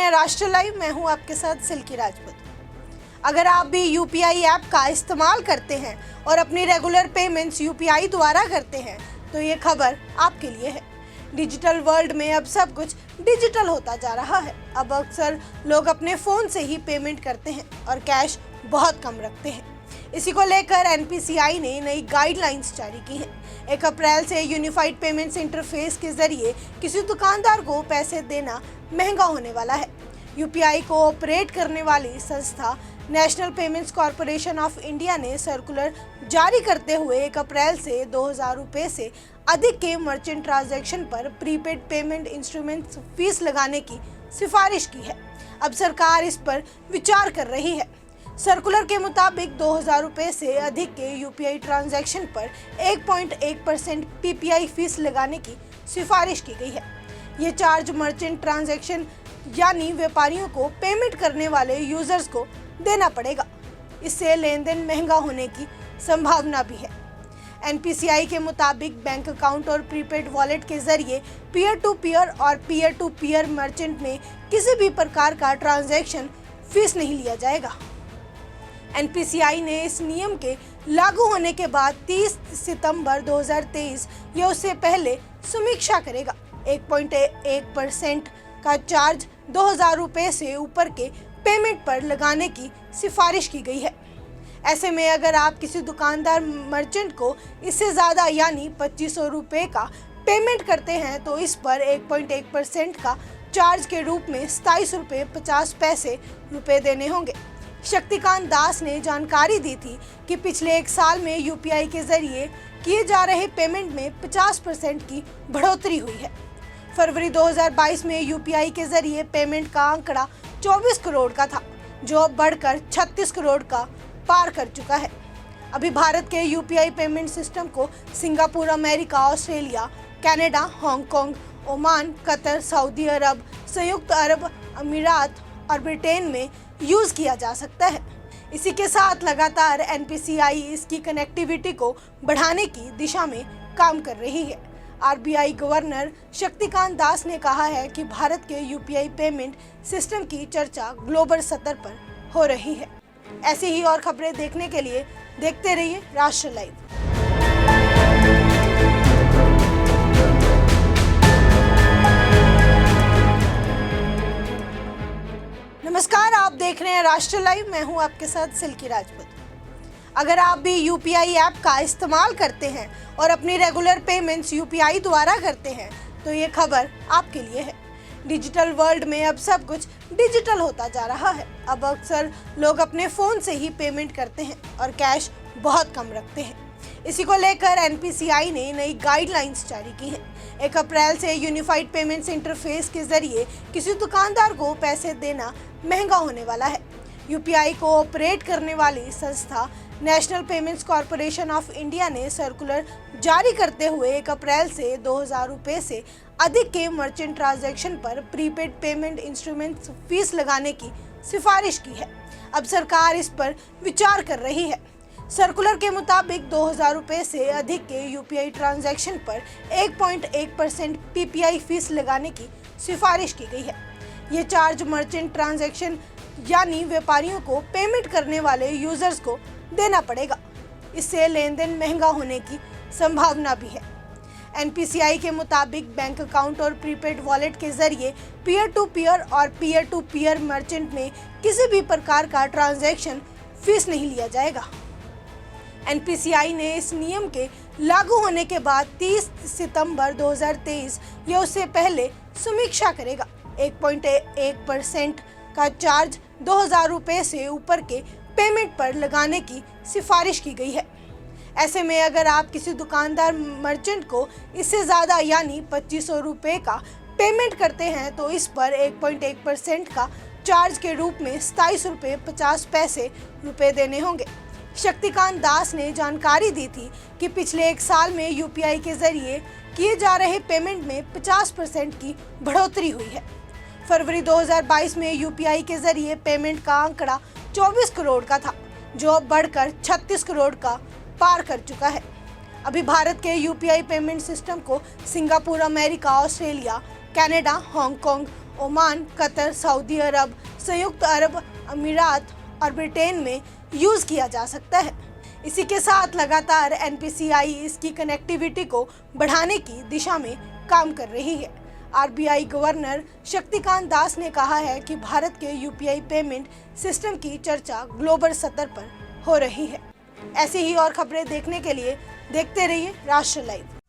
हैं राष्ट्र लाइव। मैं हूं आपके साथ सिल्की राजपूत। अगर आप भी यूपीआई ऐप का इस्तेमाल करते हैं और अपनी रेगुलर पेमेंट्स यूपीआई द्वारा करते हैं तो ये खबर आपके लिए है। डिजिटल वर्ल्ड में अब सब कुछ डिजिटल होता जा रहा है। अब अक्सर लोग अपने फ़ोन से ही पेमेंट करते हैं और कैश बहुत कम रखते हैं। इसी को लेकर एनपीसीआई ने नई गाइडलाइंस जारी की हैं। 1 अप्रैल से यूनिफाइड पेमेंट्स इंटरफेस के जरिए किसी दुकानदार को पैसे देना महंगा होने वाला है। यूपीआई को ऑपरेट करने वाली संस्था national payments corporation of India ने सर्कुलर जारी करते हुए 1 अप्रैल से 2000 रुपये से अधिक के मर्चेंट ट्रांजैक्शन पर प्रीपेड पेमेंट इंस्ट्रूमेंट फीस लगाने की सिफारिश की है। अब सरकार इस पर विचार कर रही है। सर्कुलर के मुताबिक 2000 रुपये से अधिक के यूपीआई ट्रांजैक्शन पर 1.1% पीपीआई फीस लगाने की सिफारिश की गई है। ये चार्ज मर्चेंट ट्रांजैक्शन यानी व्यापारियों को पेमेंट करने वाले यूजर्स को देना पड़ेगा। इससे लेन देन महंगा होने की संभावना भी है। एनपीसीआई के मुताबिक बैंक अकाउंट और प्रीपेड वॉलेट के जरिए पीयर टू पीयर मर्चेंट में किसी भी प्रकार का ट्रांजैक्शन फीस नहीं लिया जाएगा। एनपीसीआई ने इस नियम के लागू होने के बाद 30 सितंबर 2023 या उससे पहले समीक्षा करेगा। 1.1% का चार्ज 2000 रुपये से ऊपर के पेमेंट पर लगाने की सिफारिश की गई है। ऐसे में अगर आप किसी दुकानदार मर्चेंट को इससे ज़्यादा यानी 2500 रुपये का पेमेंट करते हैं तो इस पर 1.1% का चार्ज के रूप में 27 रुपये 50 पैसे देने होंगे। शक्तिकांत दास ने जानकारी दी थी कि पिछले 1 साल में यूपीआई के जरिए किए जा रहे पेमेंट में 50% की बढ़ोतरी हुई है। फरवरी 2022 में यूपीआई के जरिए पेमेंट का आंकड़ा 24 करोड़ का था, जो अब बढ़कर 36 करोड़ का पार कर चुका है। अभी भारत के यूपीआई पेमेंट सिस्टम को Singapore, America, Australia, Canada, Hong Kong, Oman, Qatar, Saudi Arab, संयुक्त अरब अमीरात और ब्रिटेन में यूज़ किया जा सकता है। इसी के साथ लगातार एनपीसीआई इसकी कनेक्टिविटी को बढ़ाने की दिशा में काम कर रही है। आरबीआई गवर्नर शक्तिकांत दास ने कहा है कि भारत के यूपीआई पेमेंट सिस्टम की चर्चा ग्लोबल स्तर पर हो रही है। ऐसी ही और खबरें देखने के लिए देखते रहिए राष्ट्र लाइव। नमस्कार, आप देख रहे हैं राष्ट्र लाइव। मैं हूं आपके साथ सिल्की राजपूत। अगर आप भी यूपीआई ऐप का इस्तेमाल करते हैं और अपनी रेगुलर पेमेंट्स यूपीआई द्वारा करते हैं तो ये खबर आपके लिए है। डिजिटल वर्ल्ड में अब सब कुछ डिजिटल होता जा रहा है। अब अक्सर लोग अपने फ़ोन से ही पेमेंट करते हैं और कैश बहुत कम रखते हैं। इसी को लेकर एनपीसीआई ने नई गाइडलाइंस जारी की हैं। 1 अप्रैल से यूनिफाइड पेमेंट्स इंटरफेस के जरिए किसी दुकानदार को पैसे देना महंगा होने वाला है। यूपीआई को ऑपरेट करने वाली संस्था national payments corporation of India ने सर्कुलर जारी करते हुए 1 अप्रैल से 2000 रुपये से अधिक के मर्चेंट ट्रांजैक्शन पर प्रीपेड पेमेंट इंस्ट्रूमेंट फीस लगाने की सिफारिश की है। अब सरकार इस पर विचार कर रही है। सर्कुलर के मुताबिक 2000 रुपये से अधिक के यूपीआई ट्रांजैक्शन पर 1.1% पीपीआई फीस लगाने की सिफारिश की गई है। ये चार्ज मर्चेंट ट्रांजैक्शन यानी व्यापारियों को पेमेंट करने वाले यूजर्स को देना पड़ेगा। इससे लेन देन महंगा होने की संभावना भी है। एनपीसीआई के मुताबिक बैंक अकाउंट और प्रीपेड वॉलेट के जरिए पीयर टू पीयर मर्चेंट में किसी भी प्रकार का ट्रांजैक्शन फीस नहीं लिया जाएगा। एनपीसीआई ने इस नियम के लागू होने के बाद 30 सितंबर 2023 या उससे पहले समीक्षा करेगा। 1.1% का चार्ज 2000 रुपये से ऊपर के पेमेंट पर लगाने की सिफारिश की गई है। ऐसे में अगर आप किसी दुकानदार मर्चेंट को इससे ज़्यादा यानी 2500 रुपये का पेमेंट करते हैं तो इस पर 1.1% का चार्ज के रूप में 27 रुपये 50 पैसे देने होंगे। शक्तिकांत दास ने जानकारी दी थी कि पिछले 1 साल में यूपीआई के जरिए किए जा रहे पेमेंट में 50% की बढ़ोतरी हुई है। फरवरी 2022 में यूपीआई के जरिए पेमेंट का आंकड़ा 24 करोड़ का था, जो अब बढ़कर 36 करोड़ का पार कर चुका है। अभी भारत के यूपीआई पेमेंट सिस्टम को Singapore, America, Australia, Canada, Hong Kong, Oman, Qatar, Saudi Arab, संयुक्त अरब अमीरात और ब्रिटेन में यूज़ किया जा सकता है। इसी के साथ लगातार NPCI इसकी कनेक्टिविटी को बढ़ाने की दिशा में काम कर रही है। RBI गवर्नर शक्तिकांत दास ने कहा है कि भारत के UPI पेमेंट सिस्टम की चर्चा ग्लोबल स्तर पर हो रही है। ऐसी ही और खबरें देखने के लिए देखते रहिए राष्ट्र लाइव।